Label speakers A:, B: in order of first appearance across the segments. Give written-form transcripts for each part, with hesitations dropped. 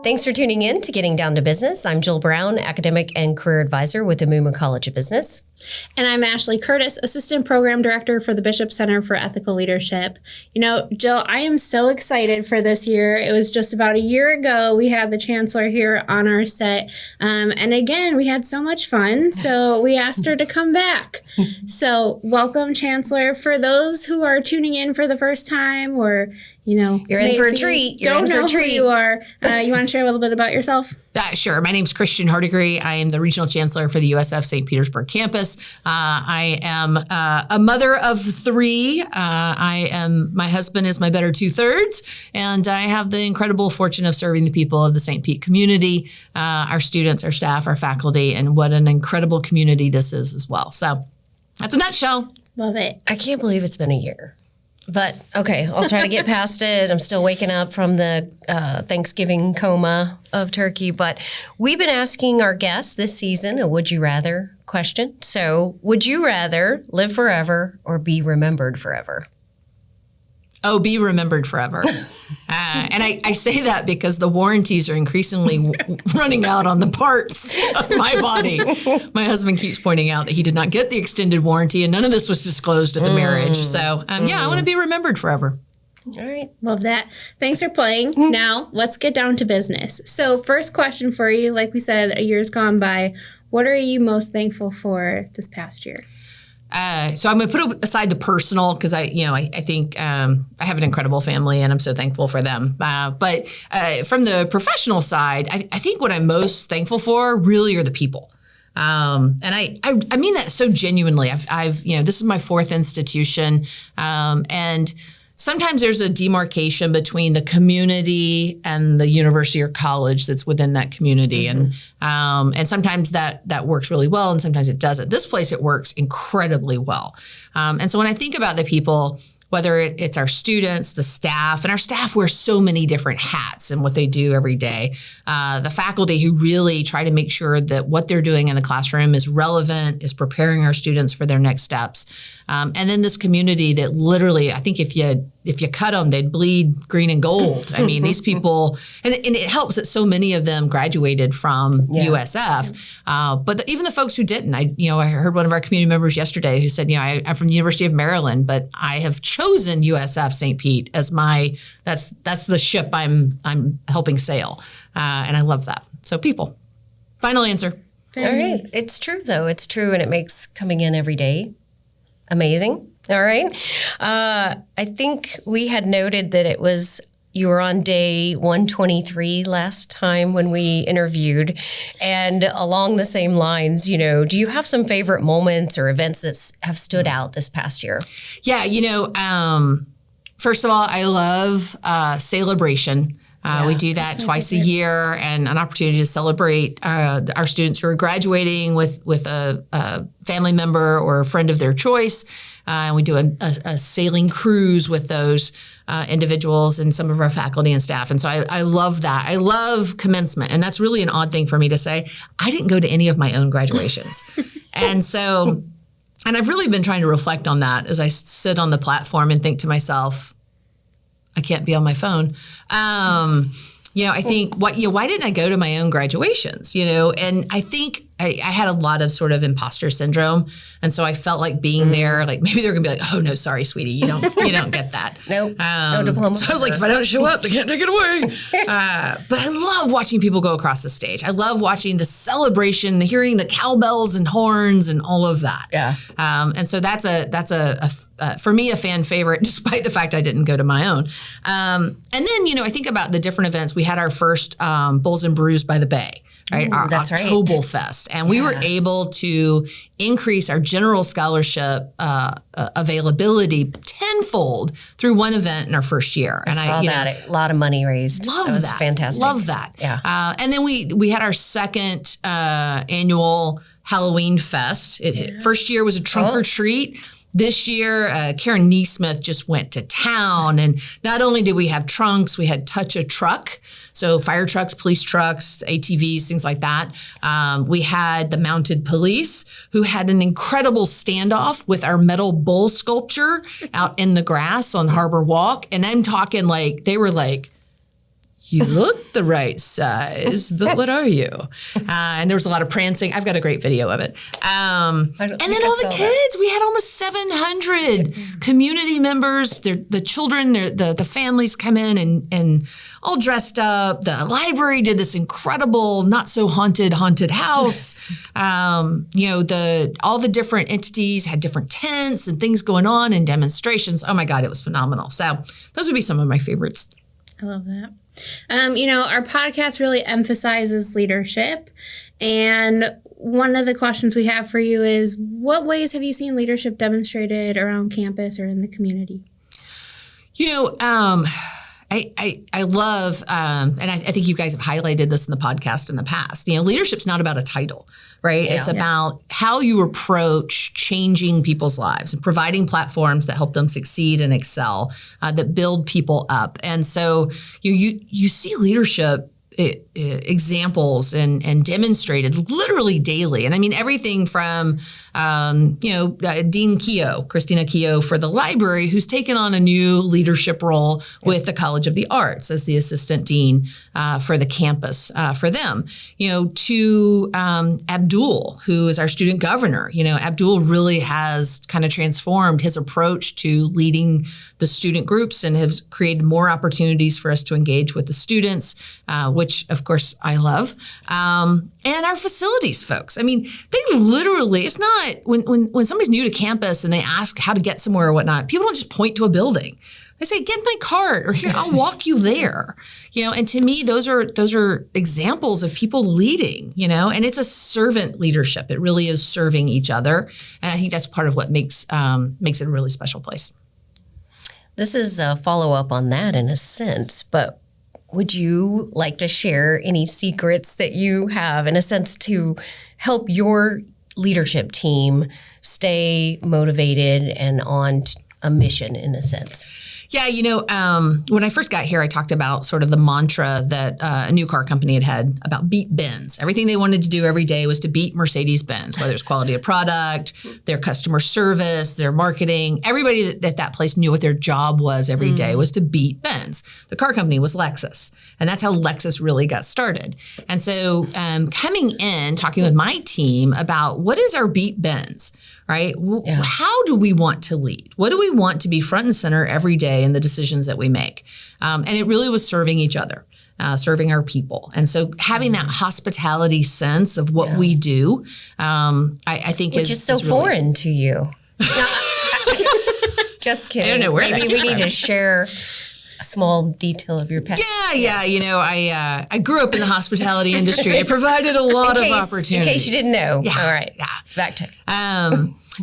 A: Thanks for tuning in to Getting Down to Business. I'm Jill Brown, Academic and Career Advisor with the Amuma College of Business.
B: And I'm Ashley Curtis, Assistant Program Director for the Bishop Center for Ethical Leadership. You know, Jill, I am so excited for this year. It was just about a year ago we had the Chancellor here on our set. And again, we had so much fun, so we asked her to come back. So welcome, Chancellor. For those who are tuning in for the first time or, you know,
A: you're in for a treat.
B: Don't know who you are. You want to share a little bit about yourself?
C: Sure. My name's Christian Hardigree. I am the Regional Chancellor for the USF St. Petersburg campus. I am a mother of three. My husband is my better 2/3, and I have the incredible fortune of serving the people of the St. Pete community, our students, our staff, our faculty, and what an incredible community this is as well. So that's a nutshell.
B: Love it.
A: I can't believe it's been a year. But okay, I'll try to get past it. I'm still waking up from the Thanksgiving coma of turkey. But we've been asking our guests this season a would you rather question. So would you rather live forever or be remembered forever?
C: Oh, be remembered forever. And I say that because the warranties are increasingly running out on the parts of my body. My husband keeps pointing out that he did not get the extended warranty and none of this was disclosed at the marriage. So I want to be remembered forever.
A: All right.
B: Love that. Thanks for playing. Now let's get down to business. So first question for you, like we said, a year's gone by. What are you most thankful for this past year?
C: So I'm going to put aside the personal because I think I have an incredible family and I'm so thankful for them. But from the professional side, I think what I'm most thankful for really are the people. And I mean that so genuinely. I've this is my fourth institution, and sometimes there's a demarcation between the community and the university or college that's within that community. Mm-hmm. And sometimes that works really well and sometimes it doesn't. This place, it works incredibly well. And so when I think about the people, whether it's our students, the staff, and our staff wear so many different hats in what they do every day. The faculty who really try to make sure that what they're doing in the classroom is relevant, is preparing our students for their next steps. And then this community that literally, I think if you cut them, they'd bleed green and gold. I mean, these people, and it helps that so many of them graduated from USF. But even the folks who didn't, I heard one of our community members yesterday who said, I'm from the University of Maryland, but I have chosen USF St. Pete as that's the ship I'm helping sail. And I love that. So people. Final answer.
A: All right. It's true, though. It's true. And it makes coming in every day amazing. All right. I think we had noted that you were on day 123 last time when we interviewed. And along the same lines, do you have some favorite moments or events that have stood out this past year? Yeah.
C: First of all, I love celebration. We do that twice a year, and an opportunity to celebrate our students who are graduating with a family member or a friend of their choice. And we do a sailing cruise with those individuals and some of our faculty and staff. And so I love that. I love commencement. And that's really an odd thing for me to say. I didn't go to any of my own graduations. And I've really been trying to reflect on that as I sit on the platform and think to myself, I can't be on my phone. I think why didn't I go to my own graduations? And I think I had a lot of sort of imposter syndrome. And so I felt like being there, like maybe they're gonna be like, oh no, sorry, sweetie, you don't get that.
A: No diploma.
C: So I was like, if I don't show up, they can't take it away. But I love watching people go across the stage. I love watching the celebration, hearing the cowbells and horns and all of that.
A: Yeah.
C: And so that's for me, a fan favorite, despite the fact I didn't go to my own. And then, I think about the different events. We had our first Bulls and Brews by the Bay. Right,
A: Ooh,
C: our
A: that's
C: Oktoberfest. And we were able to increase our general scholarship availability tenfold through one event in our first year.
A: I saw that. A lot of money raised.
C: Love
A: that. Was
C: that.
A: Fantastic.
C: Love that.
A: Yeah.
C: And then we had our second annual Halloween Fest. First year was a trunk or treat. This year, Karen Neesmith just went to town. And not only did we have trunks, we had Touch a Truck. So fire trucks, police trucks, ATVs, things like that. We had the mounted police who had an incredible standoff with our metal bull sculpture out in the grass on Harbor Walk. And I'm talking like, they were like, you look the right size, but what are you? And there was a lot of prancing. I've got a great video of it. And then all the kids, we had almost 700 community members. The children, the families come in and all dressed up. The library did this incredible, not so haunted house. All the different entities had different tents and things going on and demonstrations. Oh my God, it was phenomenal. So those would be some of my favorites.
B: I love that. Our podcast really emphasizes leadership. And one of the questions we have for you is, what ways have you seen leadership demonstrated around campus or in the community?
C: I love, and I think you guys have highlighted this in the podcast in the past. Leadership's not about a title, right? Yeah, it's about how you approach changing people's lives and providing platforms that help them succeed and excel, that build people up. And so you see leadership examples and demonstrated literally daily. And I mean, everything from, Dean Keogh, Christina Keogh for the library, who's taken on a new leadership role with the College of the Arts as the assistant dean for the campus for them, to Abdul, who is our student governor. Abdul really has kind of transformed his approach to leading the student groups and has created more opportunities for us to engage with the students, which of course I love. And our facilities folks. I mean, they literally, it's not when somebody's new to campus and they ask how to get somewhere or whatnot, people don't just point to a building. They say, get in my cart, or here, I'll walk you there. And to me, those are examples of people leading, and it's a servant leadership. It really is serving each other. And I think that's part of what makes it a really special place.
A: This is a follow-up on that in a sense, but would you like to share any secrets that you have, in a sense, to help your leadership team stay motivated and on a mission, in a sense?
C: Yeah, when I first got here, I talked about sort of the mantra that a new car company had about beat Benz. Everything they wanted to do every day was to beat Mercedes-Benz, whether it's quality of product, their customer service, their marketing. Everybody at that place knew what their job was every day was to beat Benz. The car company was Lexus, and that's how Lexus really got started. And so coming in, talking with my team about what is our beat Benz, right? Yeah. How do we want to lead? What do we want to be front and center every day in the decisions that we make? And it really was serving each other, serving our people. And so having that hospitality sense of what we do, I think
A: Which is so really foreign to you. Just kidding.
C: I don't know where
A: Maybe we need to share a small detail of your past.
C: Yeah. I grew up in the hospitality industry. It provided a lot of opportunities. In
A: case you didn't know.
C: Yeah.
A: All right.
C: Yeah.
A: Back to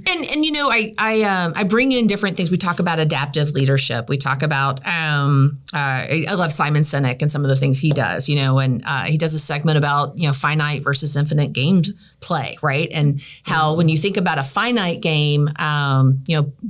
C: I bring in different things. We talk about adaptive leadership. We talk about I love Simon Sinek and some of the things he does. And he does a segment about finite versus infinite game play, right? And how when you think about a finite game,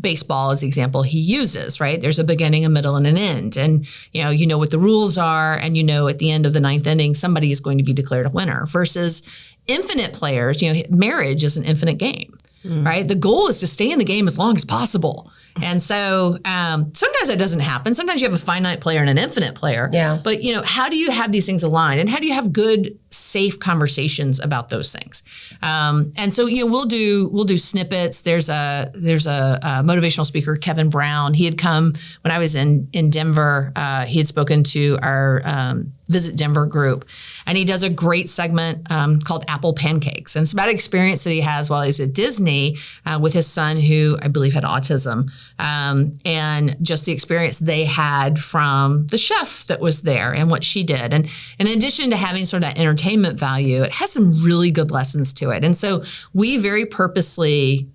C: baseball is the example he uses, right? There's a beginning, a middle, and an end, and you know what the rules are, and at the end of the ninth inning, somebody is going to be declared a winner. Versus infinite players, marriage is an infinite game. Right? The goal is to stay in the game as long as possible. And so sometimes that doesn't happen. Sometimes you have a finite player and an infinite player.
A: Yeah.
C: But, how do you have these things aligned? And how do you have good, safe conversations about those things? And so, we'll do snippets. There's a motivational speaker, Kevin Brown. He had come when I was in Denver. He had spoken to our Visit Denver group. And he does a great segment called Apple Pancakes. And it's about an experience that he has while he's at Disney with his son, who I believe had autism, and just the experience they had from the chef that was there and what she did. And in addition to having sort of that entertainment value, it has some really good lessons to it. And so we very purposely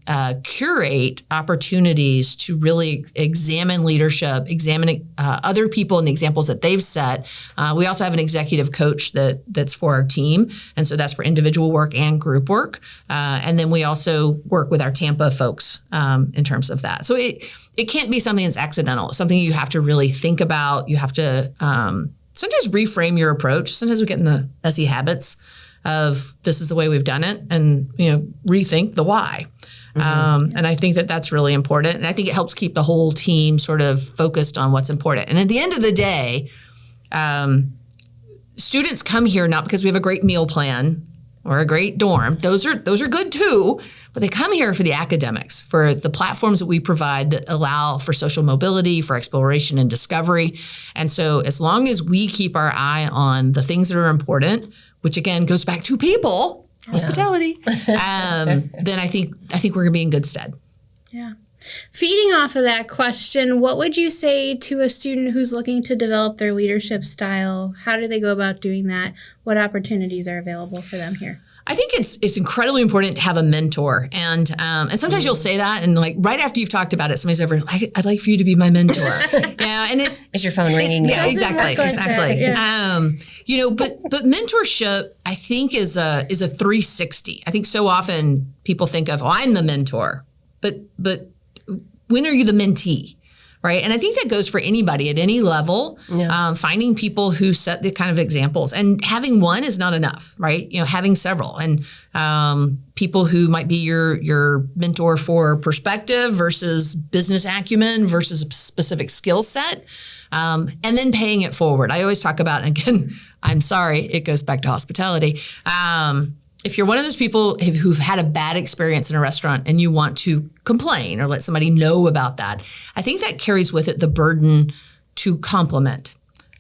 C: curate opportunities to really examine leadership, examine other people and the examples that they've set. We also have an executive coach that's for our team. And so that's for individual work and group work. And then we also work with our Tampa folks in terms of that. So it can't be something that's accidental. It's something you have to really think about. You have to sometimes reframe your approach. Sometimes we get in the messy habits of this is the way we've done it, and rethink the why. And I think that's really important. And I think it helps keep the whole team sort of focused on what's important. And at the end of the day, students come here not because we have a great meal plan or a great dorm. Those are good too, but they come here for the academics, for the platforms that we provide that allow for social mobility, for exploration and discovery. And so as long as we keep our eye on the things that are important, which again goes back to people, hospitality, then I think we're gonna be in good stead.
B: Yeah. Feeding off of that question, what would you say to a student who's looking to develop their leadership style? How do they go about doing that? What opportunities are available for them here?
C: I think it's incredibly important to have a mentor, and sometimes you'll say that, and like right after you've talked about it, somebody's over. I'd like for you to be my mentor. And
A: is your phone ringing?
C: Yeah, exactly.
B: That, yeah.
C: But mentorship, I think, is a 360. I think so often people think of, I'm the mentor, but when are you the mentee? Right. And I think that goes for anybody at any level, finding people who set the kind of examples, and having one is not enough. Right. Having several, and people who might be your mentor for perspective versus business acumen versus a specific skill set, and then paying it forward. I always talk about, and again, I'm sorry, it goes back to hospitality. If you're one of those people who've had a bad experience in a restaurant and you want to complain or let somebody know about that, I think that carries with it the burden to compliment,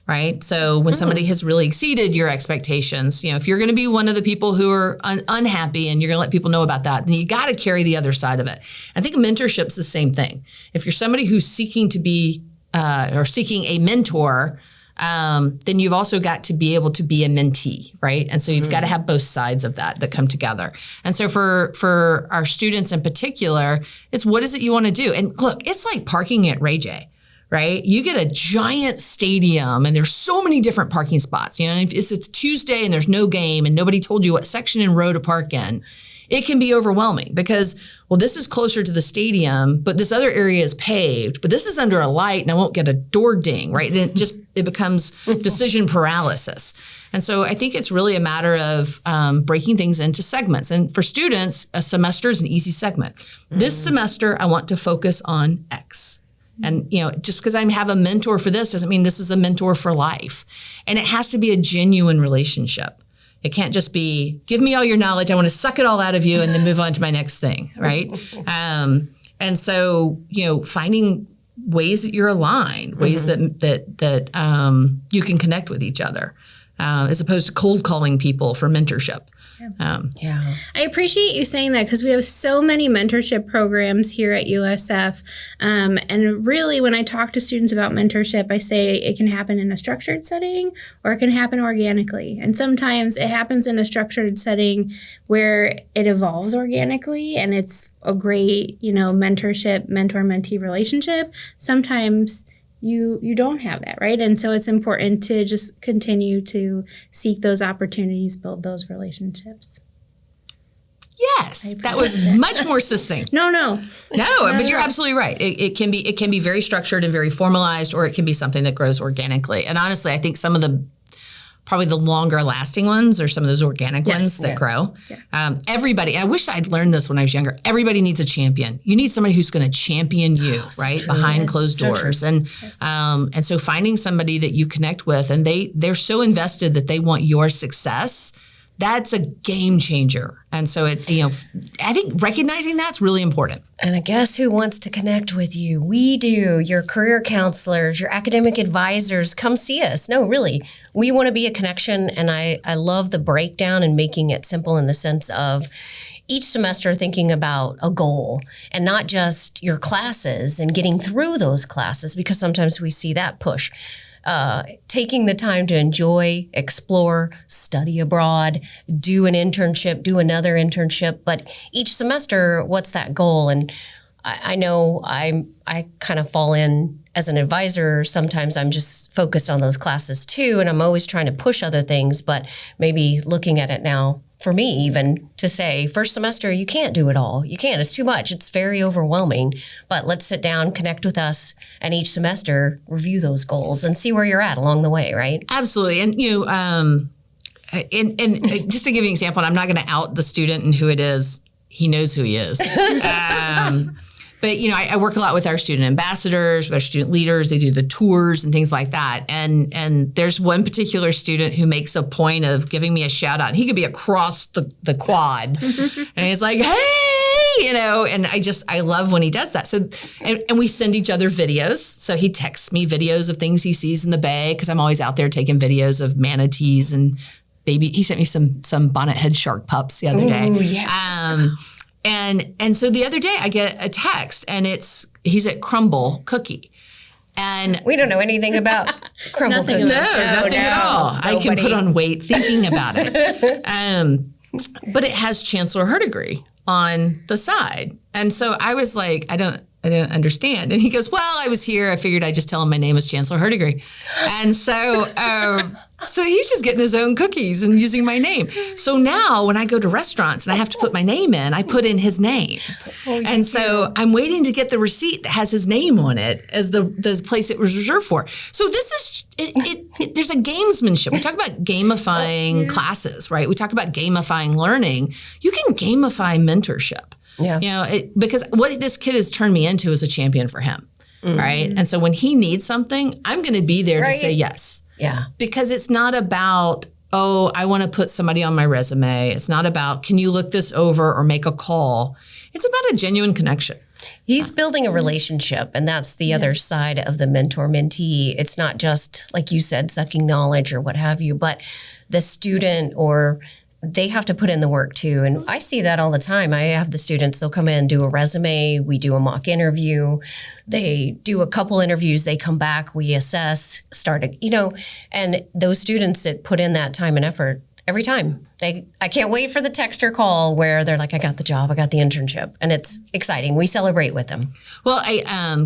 C: right? So when somebody has really exceeded your expectations, if you're going to be one of the people who are unhappy and you're going to let people know about that, then you got to carry the other side of it. I think mentorship's the same thing. If you're somebody who's seeking to be or seeking a mentor, then you've also got to be able to be a mentee, right? And so you've got to have both sides of that come together. And so for our students in particular, it's what is it you want to do? And look, it's like parking at Ray J, right? You get a giant stadium and there's so many different parking spots. If it's Tuesday and there's no game and nobody told you what section and row to park in, it can be overwhelming because, well, this is closer to the stadium, but this other area is paved, but this is under a light and I won't get a door ding, right? And it becomes decision paralysis. And so I think it's really a matter of breaking things into segments. And for students, a semester is an easy segment. This semester, I want to focus on X. And, just because I have a mentor for this doesn't mean this is a mentor for life. And it has to be a genuine relationship. It can't just be, give me all your knowledge, I want to suck it all out of you and then move on to my next thing, right? And so, finding ways that you're aligned, ways that you can connect with each other, as opposed to cold calling people for mentorship.
B: I appreciate you saying that because we have so many mentorship programs here at USF. And really, when I talk to students about mentorship, I say it can happen in a structured setting or it can happen organically. And sometimes it happens in a structured setting where it evolves organically and it's a great, mentorship, mentor-mentee relationship. Sometimes you don't have that, right? And so it's important to just continue to seek those opportunities, build those relationships.
C: Yes, that was much more succinct.
B: No,
C: but you're absolutely right. It can be very structured and very formalized, or it can be something that grows organically. And honestly, I think some of probably the longer lasting ones are some of those organic ones that grow. Yeah. Everybody, I wish I'd learned this when I was younger. Everybody needs a champion. You need somebody who's going to champion you, right? True. Behind closed doors. And so finding somebody that you connect with and they're so invested that they want your success, that's a game changer. And so I think recognizing that's really important.
A: And I guess who wants to connect with you? We do. Your career counselors, your academic advisors, come see us. No, really. We want to be a connection. And I love the breakdown and making it simple in the sense of each semester thinking about a goal and not just your classes and getting through those classes, because sometimes we see that push. Taking the time to enjoy, explore, study abroad, do an internship, do another internship. But each semester, what's that goal? And I know I kind of fall in as an advisor. Sometimes I'm just focused on those classes too. And I'm always trying to push other things, but maybe looking at it now, for me even, to say, first semester, you can't do it all. You can't. It's too much. It's very overwhelming. But let's sit down, connect with us, and each semester review those goals and see where you're at along the way, right?
C: Absolutely. And, and just to give you an example, and I'm not going to out the student and who it is. He knows who he is. But, I work a lot with our student ambassadors, with our student leaders. They do the tours and things like that. And there's one particular student who makes a point of giving me a shout out. And he could be across the quad. And he's like, hey, and I love when he does that. So, and we send each other videos. So he texts me videos of things he sees in the bay, because I'm always out there taking videos of manatees and he sent me some bonnet-head shark pups the other day.
A: Yes.
C: And so the other day I get a text, and he's at Crumble Cookie. And
A: we don't know anything about crumble
B: Nothing
A: cookies.
C: nothing at all.
A: Nobody.
C: I can put on weight thinking about it. But it has Chancellor Hardigree on the side. And so I was like, I don't understand. And he goes, well, I was here. I figured I'd just tell him my name is Chancellor Hardigree. And so so he's just getting his own cookies and using my name. So now when I go to restaurants and I have to put my name in, I put in his name. And so I'm waiting to get the receipt that has his name on it as the place it was reserved for. So this is, there's a gamesmanship. We talk about gamifying classes, right? We talk about gamifying learning. You can gamify mentorship.
A: Yeah.
C: Because what this kid has turned me into is a champion for him, right? And so when he needs something, I'm going to be there to say yes.
A: Yeah.
C: Because it's not about, I want to put somebody on my resume. It's not about, can you look this over or make a call? It's about a genuine connection.
A: He's building a relationship, and that's the other side of the mentor-mentee. It's not just, like you said, sucking knowledge or what have you, but the student they have to put in the work too. And I see that all the time. I have the students, they'll come in and do a resume. We do a mock interview. They do a couple interviews. They come back, we assess, and those students that put in that time and effort every time, I can't wait for the text or call where they're like, I got the job, I got the internship. And it's exciting. We celebrate with them.
C: Well,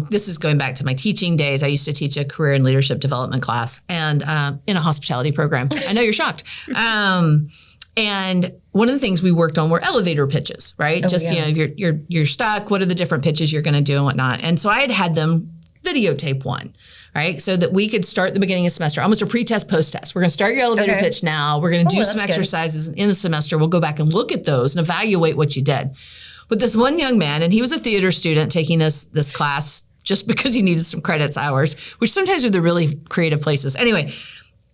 C: this is going back to my teaching days. I used to teach a career and leadership development class and in a hospitality program. I know you're shocked. And one of the things we worked on were elevator pitches, right? You're stuck. What are the different pitches you're going to do and whatnot? And so I had them videotape one, right? So that we could start the beginning of semester, almost a pre-test, post-test. We're going to start your elevator pitch now. We're going to do some exercises in the semester. We'll go back and look at those and evaluate what you did. But this one young man, and he was a theater student taking this class just because he needed some credits hours, which sometimes are the really creative places. Anyway,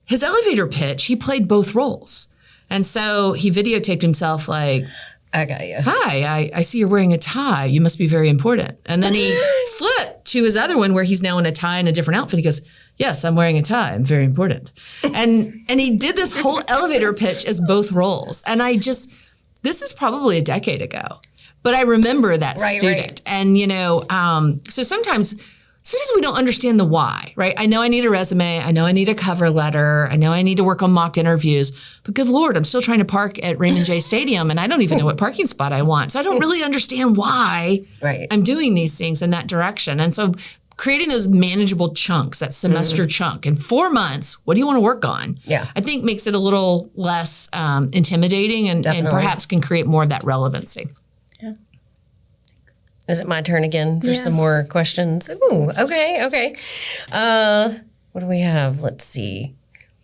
C: his elevator pitch, he played both roles. And so he videotaped himself like,
A: I got you.
C: Hi, I see you're wearing a tie. You must be very important. And then he flipped to his other one where he's now in a tie and a different outfit. He goes, yes, I'm wearing a tie. I'm very important. And he did this whole elevator pitch as both roles. And this is probably a decade ago. But I remember that student. Right. And, so sometimes we don't understand the why, right? I know I need a resume. I know I need a cover letter. I know I need to work on mock interviews. But good Lord, I'm still trying to park at Raymond J. Stadium, and I don't even know what parking spot I want. So I don't really understand why I'm doing these things in that direction. And so creating those manageable chunks, that semester chunk, in 4 months, what do you want to work on?
A: Yeah.
C: I think makes it a little less intimidating and perhaps can create more of that relevancy.
A: Is it my turn again for some more questions? Ooh, okay. What do we have? Let's see.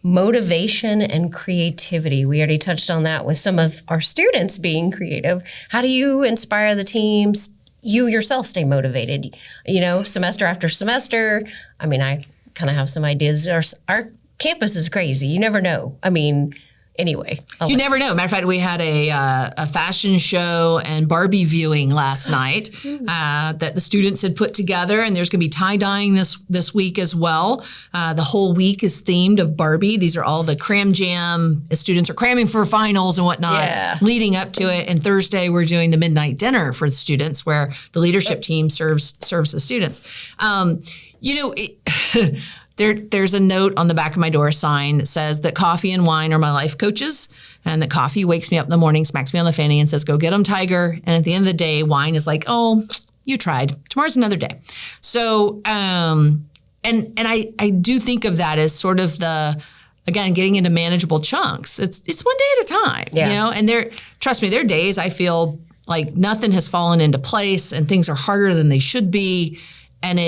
A: Motivation and creativity. We already touched on that with some of our students being creative. How do you inspire the teams? You yourself stay motivated, semester after semester. I mean, I kind of have some ideas. Our campus is crazy. You never know. I mean, anyway.
C: You never know. Matter of fact, we had a fashion show and Barbie viewing last night that the students had put together, and there's going to be tie-dyeing this week as well. The whole week is themed of Barbie. These are all the cram jam. Students are cramming for finals and whatnot leading up to it. And Thursday, we're doing the midnight dinner for the students where the leadership team serves the students. There's a note on the back of my door sign that says that coffee and wine are my life coaches, and that coffee wakes me up in the morning, smacks me on the fanny and says, go get them, Tiger. And at the end of the day, wine is like, oh, you tried. Tomorrow's another day. So, and I do think of that as sort of getting into manageable chunks. It's one day at a time, and trust me, there are days I feel like nothing has fallen into place and things are harder than they should be. And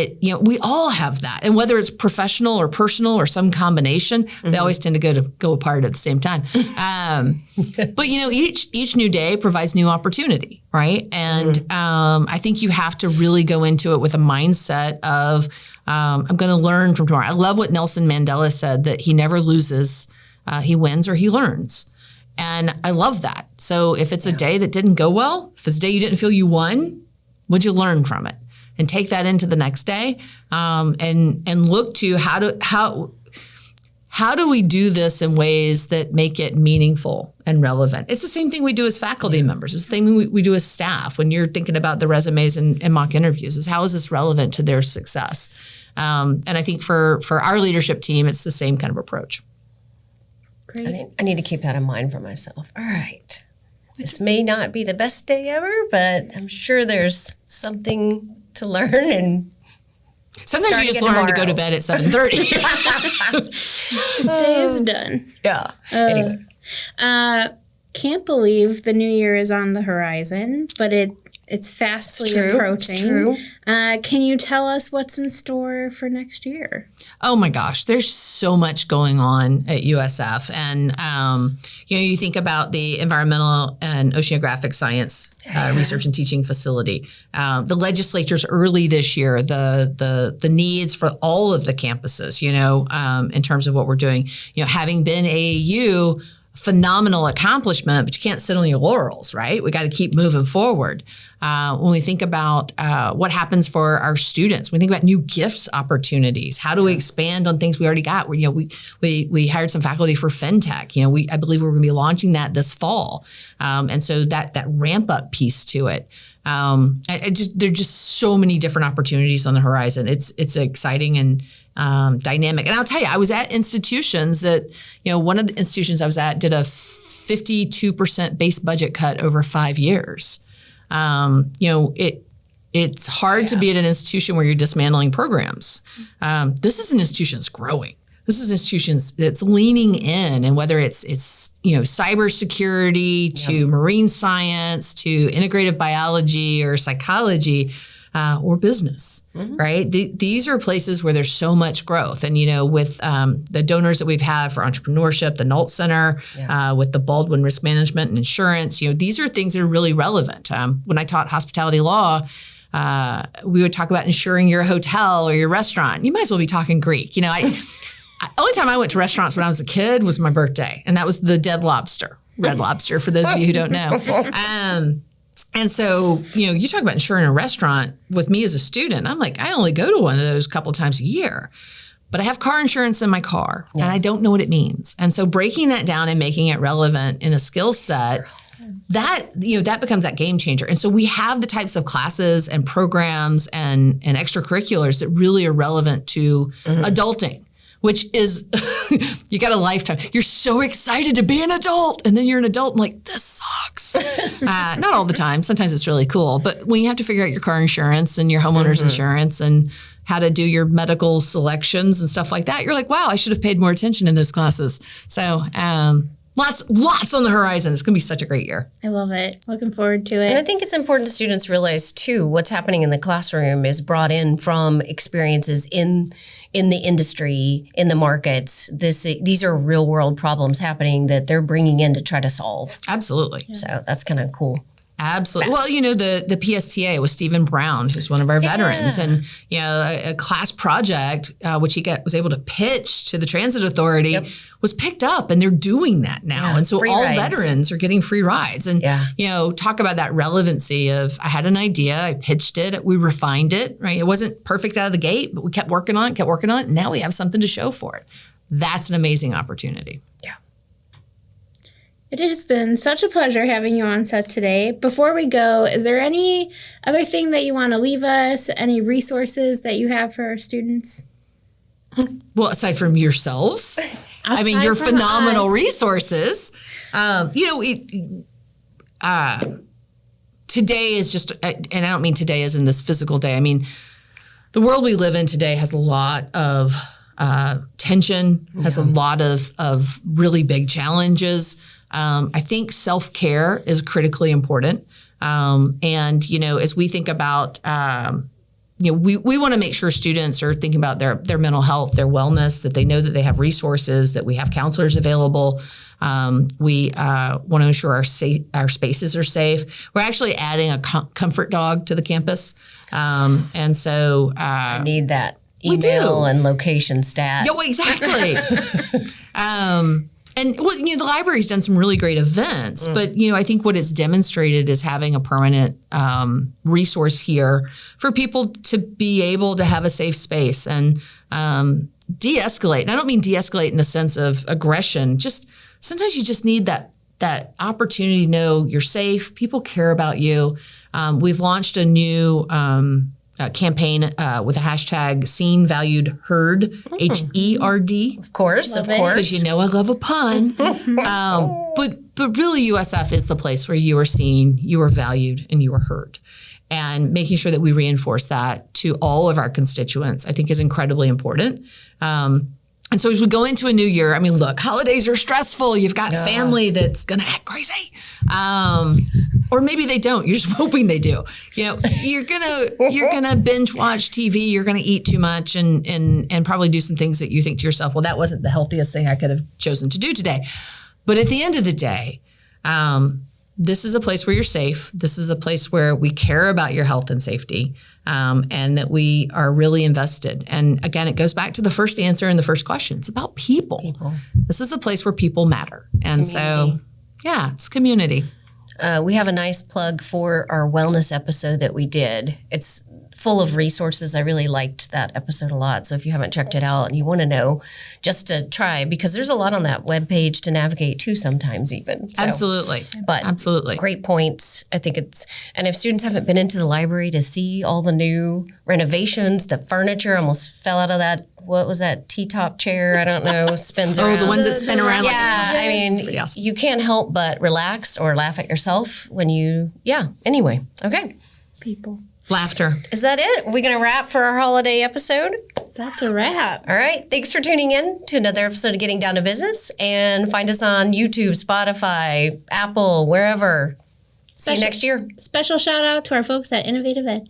C: we all have that. And whether it's professional or personal or some combination, they always tend to go apart at the same time. But each new day provides new opportunity, right? And I think you have to really go into it with a mindset of, I'm going to learn from tomorrow. I love what Nelson Mandela said, that he never loses, he wins or he learns. And I love that. So if it's a day that didn't go well, if it's a day you didn't feel you won, what'd you learn from it? And take that into the next day, and look to how do we do this in ways that make it meaningful and relevant. It's the same thing we do as faculty members. It's the same we do as staff when you're thinking about the resumes and mock interviews. Is how is this relevant to their success? And I think for our leadership team, it's the same kind of approach.
B: Great.
A: I need to keep that in mind for myself. All right. This may not be the best day ever, but I'm sure there's something to learn, and
C: sometimes you just learn to go to bed at 7:30.
B: This day is done.
A: Yeah. Anyway.
B: Can't believe the new year is on the horizon, but it's fastly approaching.
A: It's true.
B: Can you tell us what's in store for next year?
C: Oh my gosh, there's so much going on at USF. And, you think about the Environmental and Oceanographic Science Research and Teaching Facility. The legislature's early this year, the needs for all of the campuses, in terms of what we're doing. Having been AAU, phenomenal accomplishment, but you can't sit on your laurels, right? We got to keep moving forward. When we think about what happens for our students, we think about new gifts opportunities. How do we expand on things we already got? We hired some faculty for FinTech. I believe we're going to be launching that this fall, and so that ramp up piece to it. There are just so many different opportunities on the horizon. It's exciting and dynamic. And I'll tell you, I was at institutions that, one of the institutions I was at did a 52% base budget cut over 5 years. It's hard to be at an institution where you're dismantling programs. This is an institution that's growing. This is an institution that's leaning in, and whether it's cybersecurity to marine science to integrative biology or psychology, or business, right? These are places where there's so much growth. And, with the donors that we've had for entrepreneurship, the NALT Center, with the Baldwin Risk Management and Insurance, these are things that are really relevant. When I taught hospitality law, we would talk about insuring your hotel or your restaurant. You might as well be talking Greek. Only time I went to restaurants when I was a kid was my birthday, and that was the Dead Lobster, Red Lobster, for those of you who don't know. And so, you talk about insuring a restaurant with me as a student. I'm like, I only go to one of those a couple times a year, but I have car insurance in my car and I don't know what it means. And so breaking that down and making it relevant in a skill set, that becomes that game changer. And so we have the types of classes and programs and extracurriculars that really are relevant to adulting, which is, you got a lifetime. You're so excited to be an adult. And then you're an adult and like, this sucks. Not all the time. Sometimes it's really cool. But when you have to figure out your car insurance and your homeowner's insurance and how to do your medical selections and stuff like that, you're like, wow, I should have paid more attention in those classes. So lots on the horizon. It's going to be such a great year.
B: I love it. Looking forward to it.
A: And I think it's important that students realize, too, what's happening in the classroom is brought in from experiences in the industry, in the markets. These are real world problems happening that they're bringing in to try to solve.
C: Absolutely.
A: Yeah. So that's kind of cool.
C: Absolutely. Well, the PSTA was Stephen Brown, who's one of our veterans, and a class project which he was able to pitch to the Transit Authority was picked up, and they're doing that now. And so all veterans are getting free rides. And talk about that relevancy of, I had an idea, I pitched it, we refined it. Right, it wasn't perfect out of the gate, but we kept working on it. And now we have something to show for it. That's an amazing opportunity.
A: Yeah.
B: It has been such a pleasure having you on set today. Before we go, is there any other thing that you want to leave us? Any resources that you have for our students?
C: Well, aside from yourselves, your phenomenal resources. Today is just, and I don't mean today as in this physical day. I mean, the world we live in today has a lot of tension, has a lot of really big challenges. I think self-care is critically important. And, as we think about, we want to make sure students are thinking about their mental health, their wellness, that they know that they have resources, that we have counselors available. We want to ensure our spaces are safe. We're actually adding a comfort dog to the campus. And so
A: I need that email and location stat.
C: Yeah, well, exactly. And the library's done some really great events, but I think what it's demonstrated is having a permanent resource here for people to be able to have a safe space and de-escalate. And I don't mean de-escalate in the sense of aggression. Just sometimes you just need that opportunity to know you're safe. People care about you. We've launched a new campaign with a hashtag Seen, Valued, Heard, HERD.
A: Of course.
C: Because I love a pun. But really USF is the place where you are seen, you are valued, and you are heard. And making sure that we reinforce that to all of our constituents, I think is incredibly important. And so as we go into a new year, I mean, look, holidays are stressful. You've got family that's going to act crazy. Or maybe they don't. You're just hoping they do. You're gonna binge watch TV. You're gonna eat too much and probably do some things that you think to yourself, well, that wasn't the healthiest thing I could have chosen to do today. But at the end of the day, this is a place where you're safe. This is a place where we care about your health and safety, and that we are really invested. And again, it goes back to the first answer in the first question. It's about people. This is a place where people matter. And so, it's community.
A: We have a nice plug for our wellness episode that we did. It's full of resources. I really liked that episode a lot. So if you haven't checked it out and you want to know, just to try, because there's a lot on that webpage to navigate too sometimes even. So,
C: absolutely. Great
A: points. I think and if students haven't been into the library to see all the new renovations, the furniture almost fell out of that, what was that, T-top chair? I don't know, spins around.
C: Oh, the ones that spin around.
A: I mean, you can't help but relax or laugh at yourself when anyway. Okay.
B: People.
C: Laughter.
A: Is that it? Are we going to wrap for our holiday episode?
B: That's a wrap.
A: All right. Thanks for tuning in to another episode of Getting Down to Business. And find us on YouTube, Spotify, Apple, wherever. See you next year.
B: Special shout out to our folks at Innovative Ed.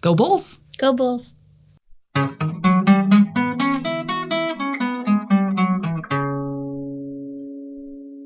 C: Go Bulls.
B: Go Bulls.